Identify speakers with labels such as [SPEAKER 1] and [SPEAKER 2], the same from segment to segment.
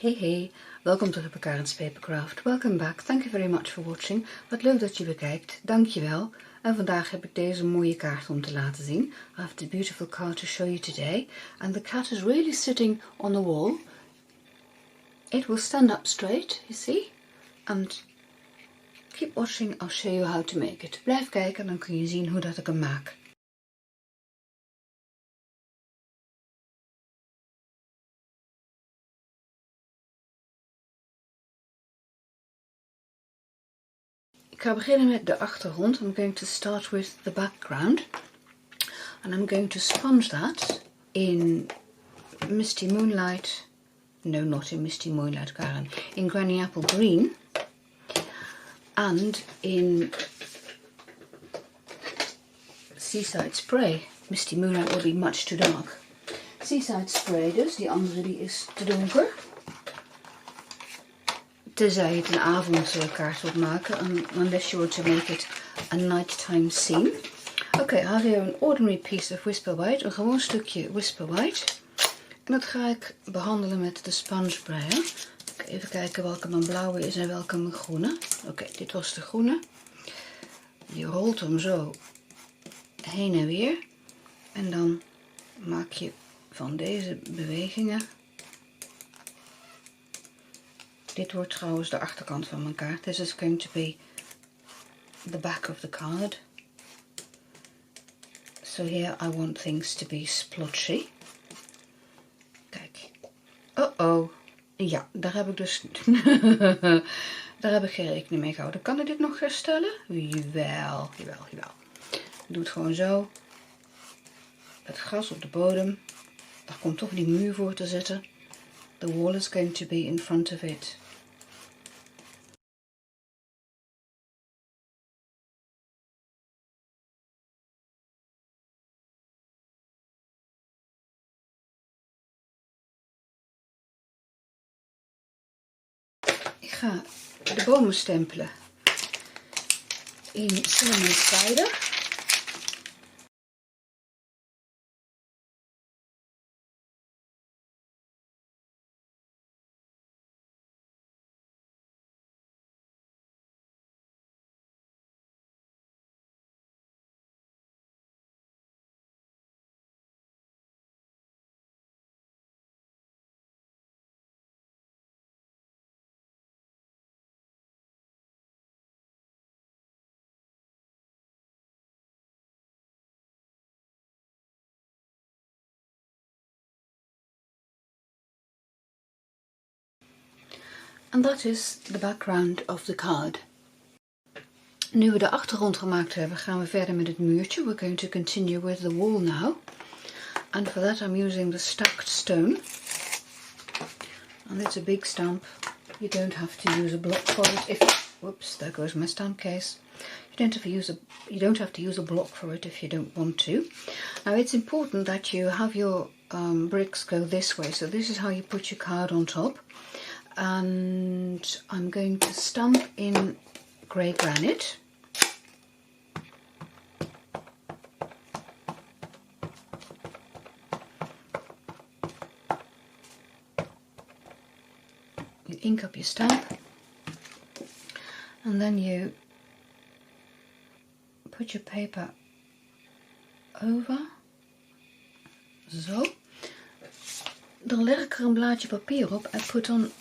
[SPEAKER 1] Hey, welkom terug bij Karin's Papercraft. Welcome back. Thank you very much for watching. Wat leuk dat je weer kijkt. Dankjewel. En vandaag heb ik deze mooie kaart om te laten zien. I have the beautiful card to show you today. And the cat is really sitting on the wall. It will stand up straight, you see. And keep watching, I'll show you how to make it. Blijf kijken, dan kun je zien hoe dat ik hem maak. Ik ga beginnen met de achtergrond. I'm going to start with the background. And I'm going to sponge that in Misty Moonlight. No, not in Misty Moonlight, Karin. In Granny Apple Green. And in Seaside Spray. Misty Moonlight will be much too dark. Seaside Spray dus, die andere die is te donker. Tenzij je het een avondkaart wilt maken, unless you want to make it a nighttime scene. Oké, I have here an ordinary piece of Whisper White, een gewoon stukje Whisper White. En dat ga ik behandelen met de sponge sprayer. Even kijken welke mijn blauwe is en welke mijn groene. Oké, dit was de groene. Je rolt hem zo heen en weer. En dan maak je van deze bewegingen. Dit wordt trouwens de achterkant van mijn kaart. This is going to be the back of the card. So here I want things to be splotchy. Kijk. Oh. Ja, daar heb ik dus... daar heb ik geen rekening mee gehouden. Kan ik dit nog herstellen? Jawel. Ik doe het gewoon zo. Het gras op de bodem. Daar komt toch die muur voor te zitten. The wall is going to be in front of it. Ik ga de bomen stempelen in cinnamon cider. And that is the background of the card. Nu we de achtergrond gemaakt hebben, gaan we verder met het muurtje. We're going to continue with the wall now. And for that I'm using the stacked stone. And it's a big stamp. You don't have to use a block for it. Whoops, there goes my stamp case. You don't have to use a block for it if you don't want to. Now it's important that you have your bricks go this way. So this is how you put your card on top. And I'm going to stamp in grey granite. You ink up your stamp and then you put your paper over. Zo. Dan leg ik er een blaadje papier op. I put on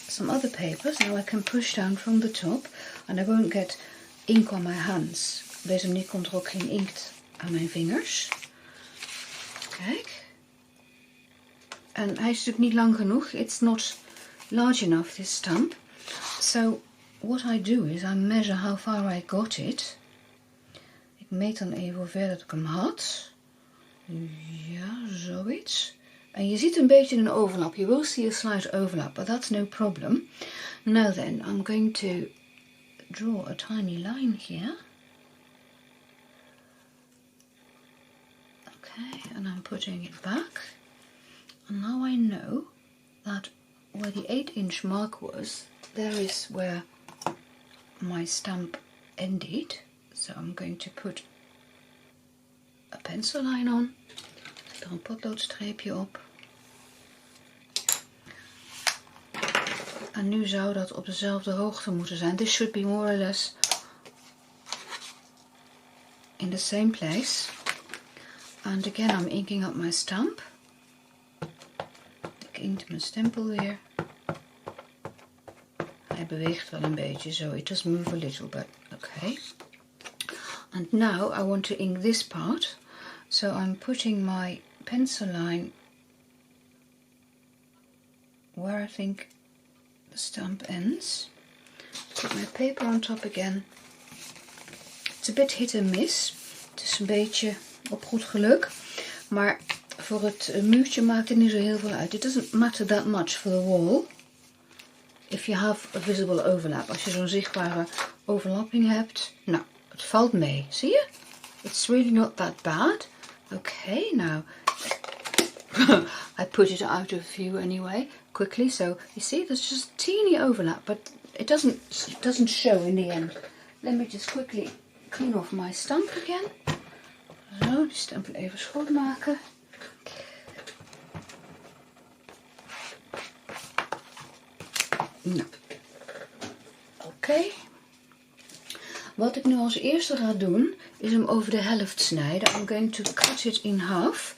[SPEAKER 1] some other papers. Now I can push down from the top and I won't get ink on my hands. Op deze manier komt er ook geen inkt aan mijn vingers. Kijk. En hij is natuurlijk niet lang genoeg. It's not large enough, this stamp. So what I do is I measure how far I got it. Ik meet dan even hoe ver dat ik hem had. Ja, zoiets. En je ziet een beetje een overlap. You will see a slight overlap, but that's no problem. Now then, I'm going to draw a tiny line here. Okay, and I'm putting it back. And now I know that where the 8-inch mark was, there is where my stamp ended. So I'm going to put a pencil line on. Er een potloodstreepje op. En nu zou dat op dezelfde hoogte moeten zijn. This should be more or less in the same place. And again I'm inking up my stamp. Ik inkt mijn stempel weer. Hij beweegt wel een beetje zo. It does move a little but okay. And now I want to ink this part. So I'm putting my pencil line where I think the stamp ends. Put my paper on top again. It's a bit hit and miss. Het is een beetje op goed geluk. Maar voor het muurtje maakt het niet zo heel veel uit. It doesn't matter that much for the wall. If you have a visible overlap. Als je zo'n zichtbare overlapping hebt. Nou, het valt mee. Zie je? It's really not that bad. Okay, now I put it out of view anyway, quickly. So you see, there's just a teeny overlap, but it doesn't show in the end. Let me just quickly clean off my stamp again. Zo, die stempel even schoonmaken. Nou, oké. Wat ik nu als eerste ga doen, is hem over de helft snijden. I'm going to cut it in half.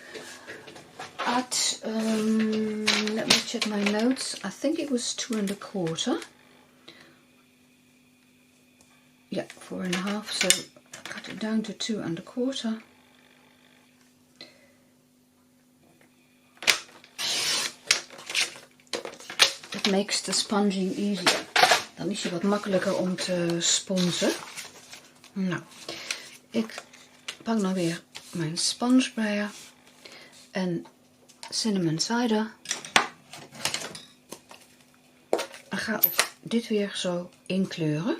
[SPEAKER 1] At, let me check my notes. I think it was 2 1/4. Yeah, 4 1/2. So cut it down to 2 1/4. It makes the sponging easier. Dan is je wat makkelijker om te sponsen. Nou, ik pak nou weer mijn sponge sprayer en cinnamon cider. En ga ook dit weer zo inkleuren.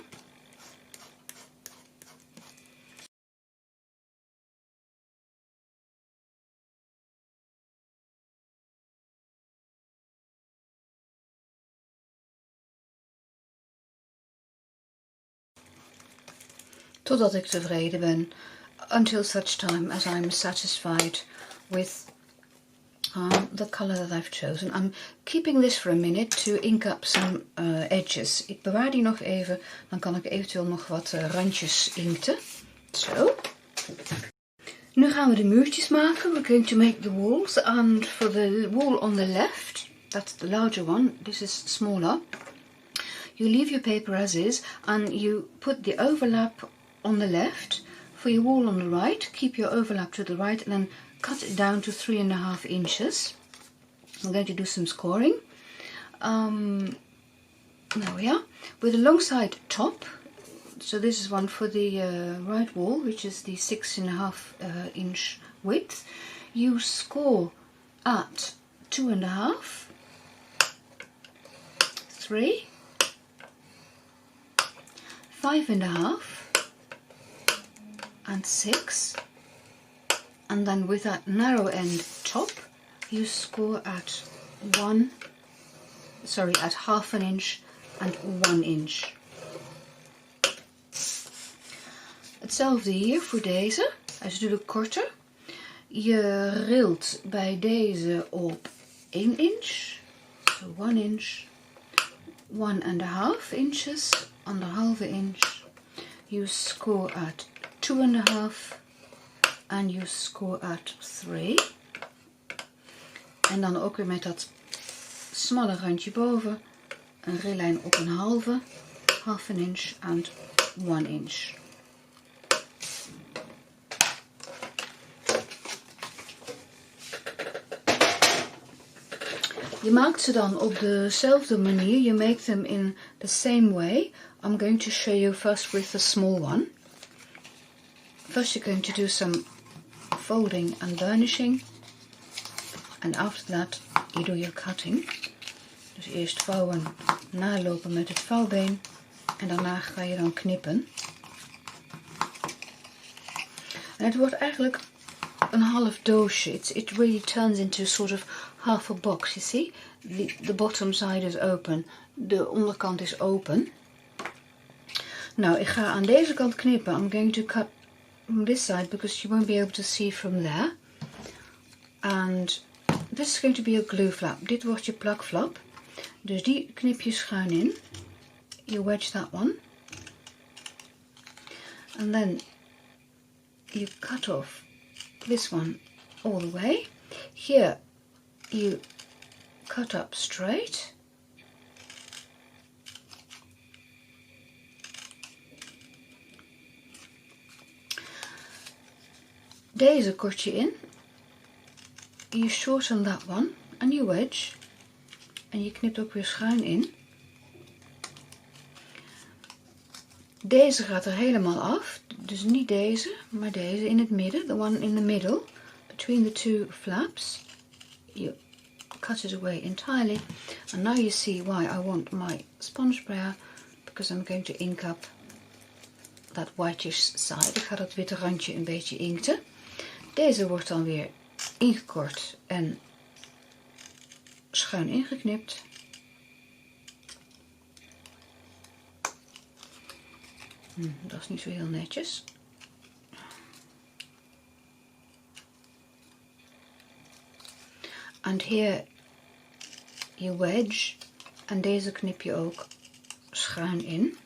[SPEAKER 1] Totdat ik tevreden ben. Until such time as I'm satisfied with the color that I've chosen. I'm keeping this for a minute to ink up some edges. Ik bewaar die nog even, dan kan ik eventueel nog wat randjes inkten. Zo. Nu gaan we de muurtjes maken. We're going to make the walls. And for the wall on the left, that's the larger one, this is smaller. You leave your paper as is and you put the overlap on the left. For your wall on the right, keep your overlap to the right and then cut it down to 3 1/2 inches. I'm going to do some scoring. There we are. With a long side top. So this is one for the right wall, which is the 6 1/2 inch width. You score at 2 1/2, 3, 5 1/2, and 6, and then with that narrow end top you score at 1/2 inch and 1 inch. Hetzelfde hier voor deze, hij is natuurlijk korter. Je rilt bij deze op 1 inch, so 1 inch, 1 1/2 inches, 1/2 inch. You score at 2 1/2 and you score at 3. En dan ook weer met dat smalle randje boven een rillijn op 1/2, 1/2 inch and 1 inch. Je maakt ze dan op dezelfde manier. You make them in the same way. I'm going to show you first with the small one. First you're going to do some folding and burnishing. And after that you do your cutting. Dus eerst vouwen, nalopen met het vouwbeen. En daarna ga je dan knippen. En het wordt eigenlijk een half doosje. It really turns into sort of half a box, you see. The bottom side is open. De onderkant is open. Nou, ik ga aan deze kant knippen. I'm going to cut from this side because you won't be able to see from there. And this is going to be a glue flap. Dit wordt je plakflap. Dus die knip je schuin in. You wedge that one. And then you cut off this one all the way. Here you cut up straight. Deze kort je in. You shorten that one and you wedge. En je knipt ook weer schuin in. Deze gaat er helemaal af. Dus niet deze, maar deze in het midden. The one in the middle. Between the two flaps. You cut it away entirely. And now you see why I want my sponge sprayer. Because I'm going to ink up that whitish side. Ik ga dat witte randje een beetje inkten. Deze wordt dan weer ingekort en schuin ingeknipt. Dat is niet zo heel netjes. And here you wedge. En deze knip je ook schuin in.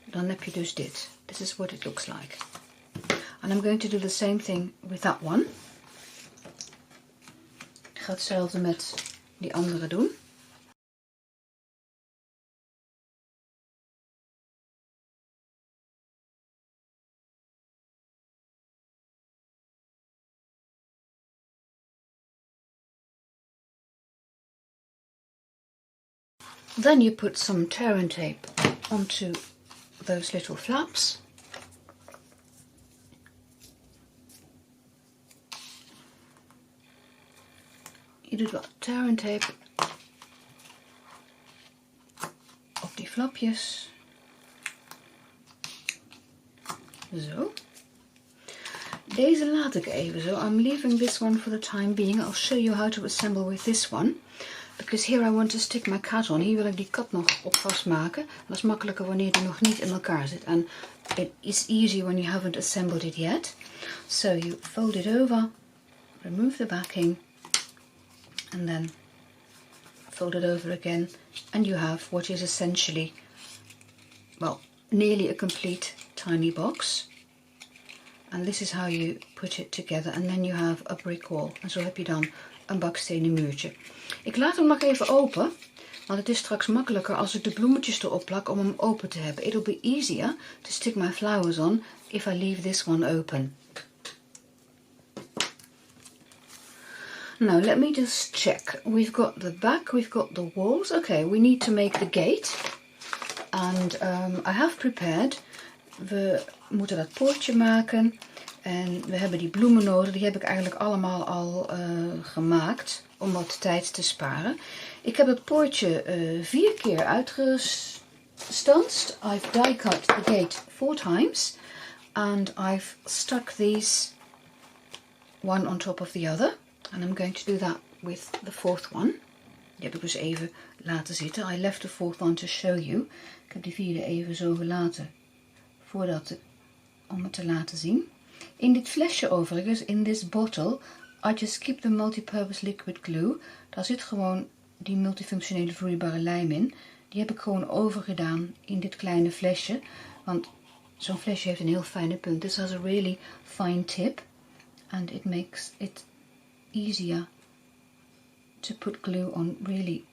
[SPEAKER 1] Dan heb je dus dit. This is what it looks like. And I'm going to do the same thing with that one. Ik ga hetzelfde met die andere doen. Then you put some tear and tape onto those little flaps. Je doet wat tear and tape op die flapjes. Zo. Deze laat ik even zo. I'm leaving this one for the time being. I'll show you how to assemble with this one. Because here I want to stick my cat on. Hier wil ik die kat nog op vastmaken. Dat is makkelijker wanneer die nog niet in elkaar zit. And it is easy when you haven't assembled it yet. So you fold it over, remove the backing, and then fold it over again. And you have what is essentially, well, nearly a complete tiny box. And this is how you put it together. And then you have a brick wall. En zo heb je dan een bakstenen muurtje. Ik laat hem nog even open, want het is straks makkelijker als ik de bloemetjes erop plak om hem open te hebben. It'll be easier to stick my flowers on if I leave this one open. Now let me just check. We've got the back, we've got the walls. Okay, we need to make the gate. And I have prepared. We moeten dat poortje maken. En we hebben die bloemen nodig. Die heb ik eigenlijk allemaal al gemaakt. Om wat tijd te sparen. Ik heb het poortje 4 keer uitgestanst. I've die cut the gate 4 times. And I've stuck these one on top of the other. And I'm going to do that with the 4th one. Die heb ik dus even laten zitten. I left the 4th one to show you. Ik heb die 4e even zo gelaten. Om het te laten zien. In dit flesje overigens, in this bottle, I just keep the multipurpose liquid glue. Daar zit gewoon die multifunctionele vloeibare lijm in. Die heb ik gewoon overgedaan in dit kleine flesje. Want zo'n flesje heeft een heel fijne punt. This has a really fine tip. And it makes it easier to put glue on really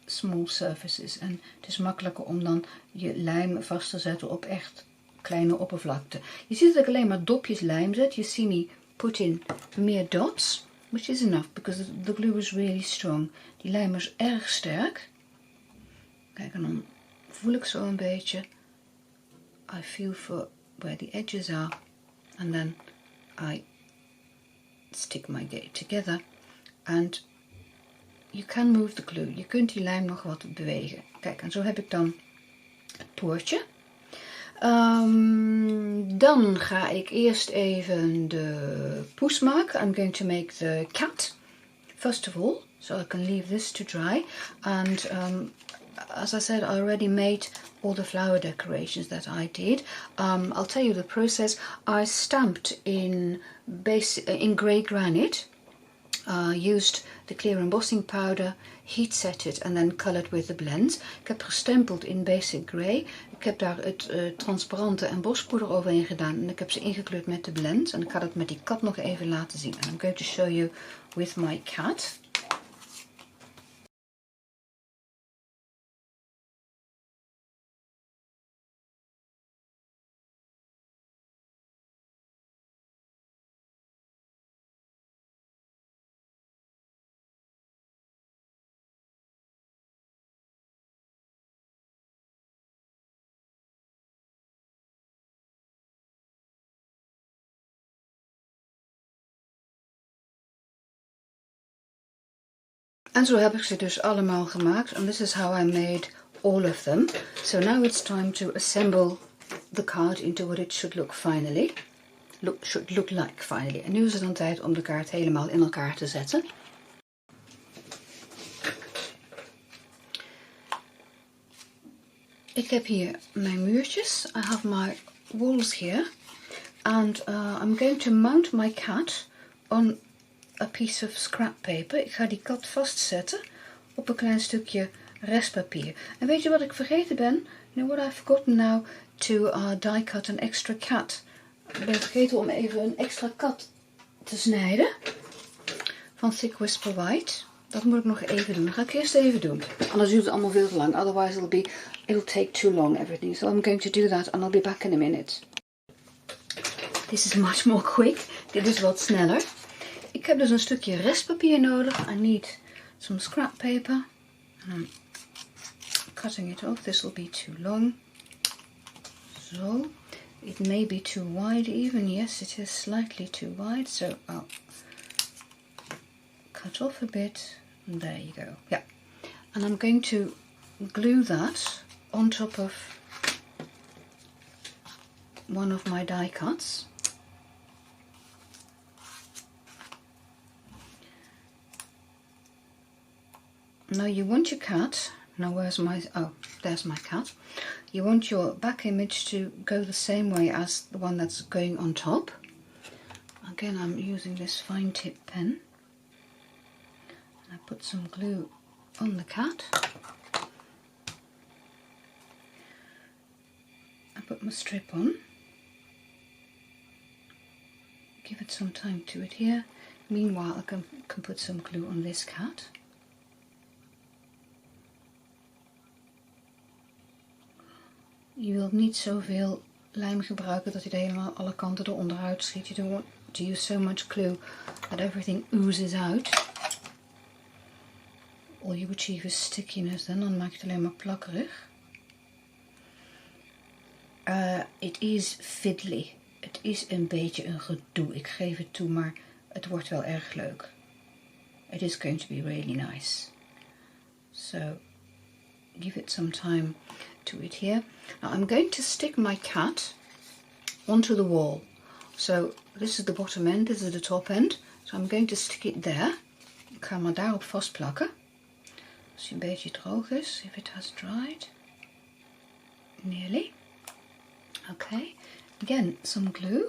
[SPEAKER 1] small surfaces. En het is makkelijker om dan je lijm vast te zetten op echt kleine oppervlakte. Je ziet dat ik alleen maar dopjes lijm zet. You see me put in meer dots, which is enough because the glue is really strong. Die lijm is erg sterk. Kijk, en dan voel ik zo een beetje. I feel for where the edges are. And then I stick my gate together. And you can move the glue. Je kunt die lijm nog wat bewegen. Kijk, en zo heb ik dan het poortje. Dan ga ik eerst even de poes maken. I'm going to make the cat first of all, so I can leave this to dry. And as I said, I already made all the flower decorations that I did. I'll tell you the process. I stamped in grey granite. Used the clear embossing powder heat set it and then colored with the blends. Ik heb gestempeld in Basic Grey. Ik heb daar het transparante en bospoeder overheen gedaan en ik heb ze ingekleurd met de blends. En ik ga dat met die kat nog even laten zien. And I'm going to show you with my cat. En zo heb ik ze dus allemaal gemaakt. And this is how I made all of them. So now it's time to assemble the card into what it should look finally. Should look like finally. En nu is het dan tijd om de kaart helemaal in elkaar te zetten. Ik heb hier mijn muurtjes. I have my walls here. And I'm going to mount my cat on a piece of scrap paper. Ik ga die kat vastzetten op een klein stukje restpapier. En weet je wat ik vergeten ben? You know what I've forgotten now? To die cut an extra cat. Ik ben vergeten om even een extra kat te snijden. Van Thick Whisper White. Dat moet ik nog even doen. Dat ga ik eerst even doen. Anders duurt het allemaal veel te lang. Otherwise it'll take too long everything. So I'm going to do that and I'll be back in a minute. This is much more quick. Dit is wat sneller. Ik heb dus een stukje restpapier nodig. I need some scrap paper. And I'm cutting it off. This will be too long. So, it may be too wide even. Yes, it is slightly too wide. So I'll cut off a bit. And there you go. Yeah. And I'm going to glue that on top of one of my die cuts. Now you want your cat, now where's my, oh, there's my cat. You want your back image to go the same way as the one that's going on top. Again, I'm using this fine tip pen. And I put some glue on the cat. I put my strip on. Give it some time to adhere. Meanwhile, I can put some glue on this cat. Je wilt niet zoveel lijm gebruiken dat hij er helemaal alle kanten eronder uitschiet. You don't want to use so much glue that everything oozes out. All you achieve is stickiness, dan maak je het alleen maar plakkerig. It is fiddly. Het is een beetje een gedoe. Ik geef het toe, maar het wordt wel erg leuk. It is going to be really nice. So, give it some time to adhere. Now I'm going to stick my cat onto the wall. So this is the bottom end, this is the top end. So I'm going to stick it there. Ik ga hem maar daarop vastplakken. Als hij een beetje droog is, if it has dried. Nearly. Okay. Again, some glue.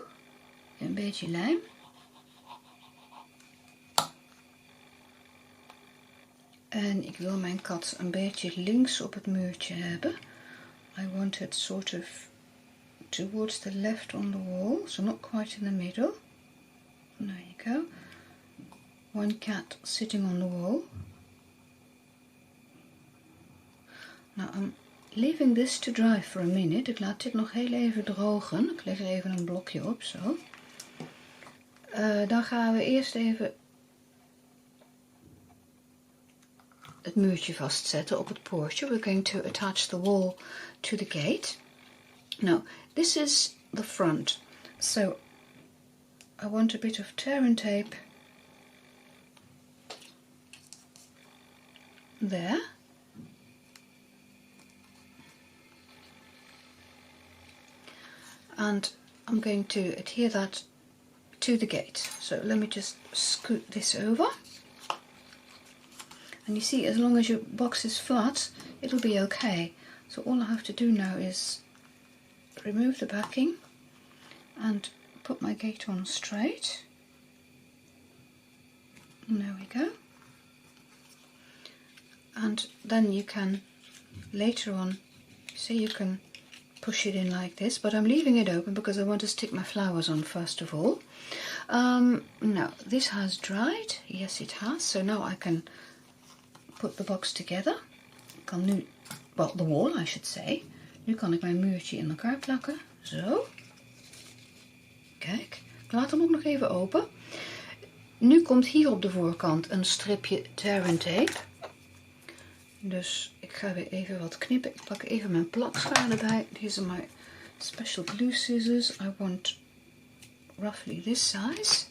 [SPEAKER 1] Een beetje lijm. En ik wil mijn kat een beetje links op het muurtje hebben. I want it sort of towards the left on the wall, so not quite in the middle. There you go. One cat sitting on the wall. Now I'm leaving this to dry for a minute. Ik laat dit nog heel even drogen. Ik leg er even een blokje op, zo. Dan gaan we eerst even het muurtje vastzetten op het poortje. We're going to attach the wall to the gate. Now, this is the front. So, I want a bit of tear and tape there. And I'm going to adhere that to the gate. So let me just scoot this over. And you see, as long as your box is flat, it'll be okay. So all I have to do now is remove the backing and put my gate on straight. And there we go. and then you can later on, so you can push it in like this, but I'm leaving it open because I want to stick my flowers on first of all. Now this has dried, yes it has, so now I can put the box together. Ik kan nu, well, the wall I should say. Nu kan ik mijn muurtje in elkaar plakken, zo. Kijk, ik laat hem ook nog even open. Nu komt hier op de voorkant een stripje tear and tape. Dus ik ga weer even wat knippen. Ik pak even mijn plakschaar erbij. These are my special glue scissors. I want roughly this size.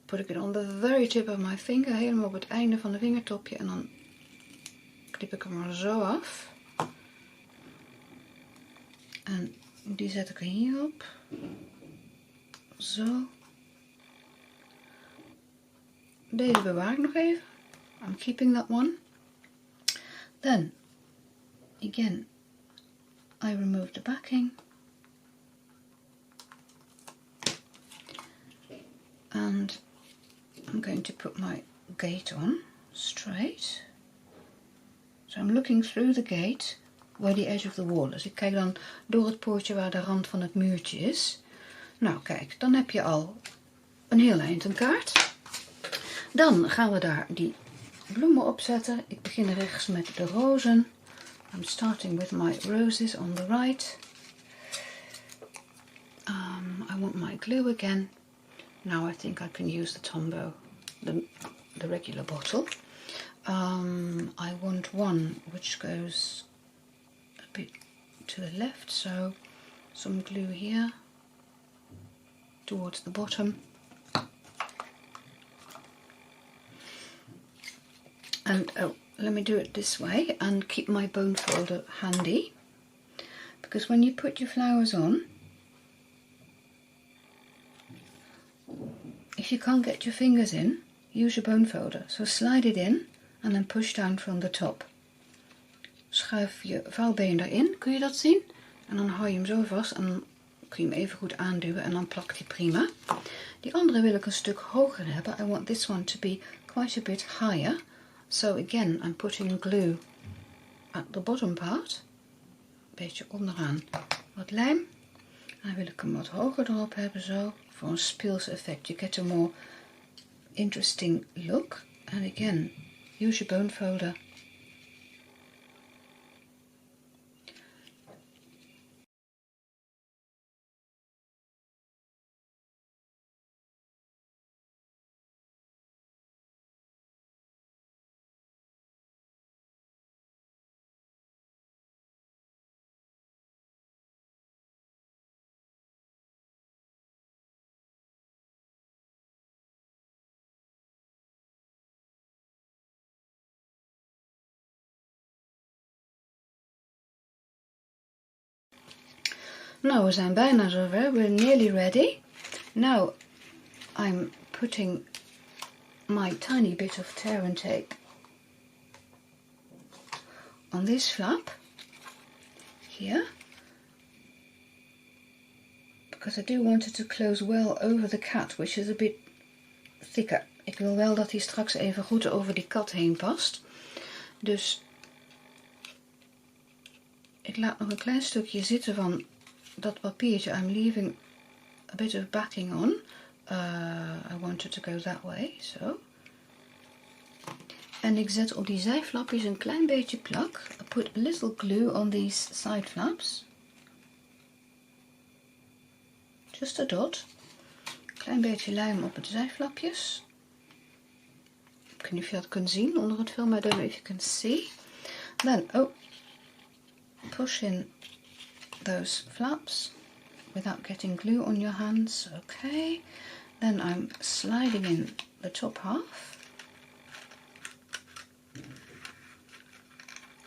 [SPEAKER 1] Put ik it on the very tip of my finger. Helemaal op het einde van de vingertopje. En dan knip ik hem er zo af. En die zet ik er hier op. Zo. Deze bewaar ik nog even. I'm keeping that one. Then, again, I remove the backing. And I'm going to put my gate on straight. So I'm looking through the gate where the edge of the wall is. Ik kijk dan door het poortje waar de rand van het muurtje is. Nou kijk, dan heb je al een heel eind een kaart. Dan gaan we daar die bloemen op zetten. Ik begin rechts met de rozen. I'm starting with my roses on the right. I want my glue again. Now I think I can use the Tombow, the regular bottle. I want one which goes a bit to the left, so some glue here towards the bottom. And let me do it this way and keep my bone folder handy, because when you put your flowers on, if you can't get your fingers in, use your bone folder. So slide it in and then push down from the top. Schuif je vouwbeen erin, kun je dat zien? En dan hou je hem zo vast en dan kun je hem even goed aanduwen en dan plakt hij prima. Die andere wil ik een stuk hoger hebben. I want this one to be quite a bit higher. So again, I'm putting glue at the bottom part. Een beetje onderaan wat lijm. En dan wil ik hem wat hoger erop hebben, zo. Voor een speels effect. You get a more interesting look. And again, use your bone folder. Nou, we zijn bijna zover. We're nearly ready. Now, I'm putting my tiny bit of tear and tape on this flap here, because I do want it to close well over the cat, which is a bit thicker. Ik wil wel dat hij straks even goed over die kat heen past. Dus ik laat nog een klein stukje zitten van dat papiertje. I'm leaving a bit of backing on. I want it to go that way, so. En ik zet op die zijflapjes een klein beetje plak. I put a little glue on these side flaps. Just a dot. Klein beetje lijm op de zijflapjes. Ik weet niet of je dat kunt zien onder het film. I don't know if you can see. Then, push in those flaps without getting glue on your hands. Okay. Then I'm sliding in the top half.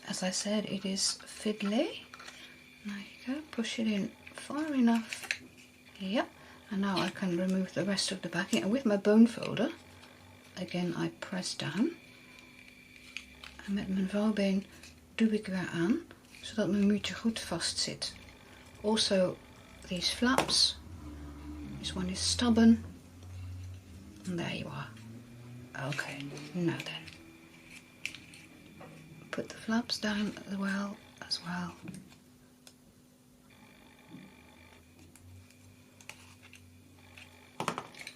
[SPEAKER 1] As I said, it is fiddly. There you go. Push it in far enough. Yeah. And now I can remove the rest of the backing. And with my bone folder, again I press down. En met mijn vouwbeen duw ik weer aan, zodat mijn muurtje goed vast zit. Also, these flaps. This one is stubborn. And there you are. Okay, now then. Put the flaps down as well.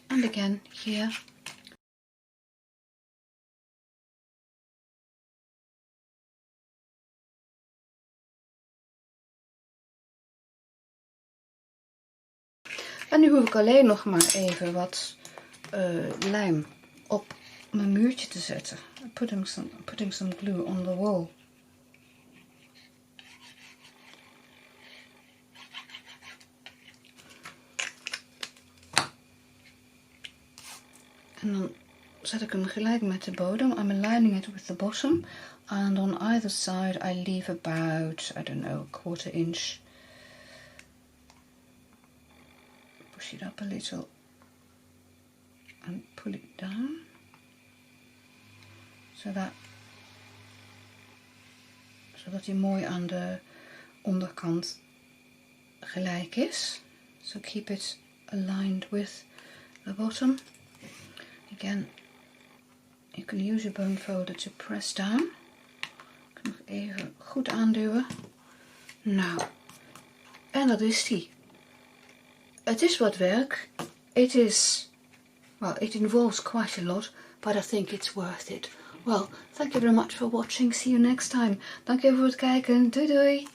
[SPEAKER 1] And again here. En nu hoef ik alleen nog maar even wat lijm op mijn muurtje te zetten. Putting some glue on the wall. En dan zet ik hem gelijk met de bodem. I'm aligning it with the bottom. And on either side I leave about, I don't know, a 1/4 inch. Push it up a little and pull it down. Zodat hij mooi aan de onderkant gelijk is. So keep it aligned with the bottom. Again, you can use your bone folder to press down. Ik kan nog even goed aanduwen. Nou, en dat is die. Het is wat werk. It involves quite a lot, but I think it's worth it. Well, thank you very much for watching. See you next time. Dank je voor het kijken. Doei doei.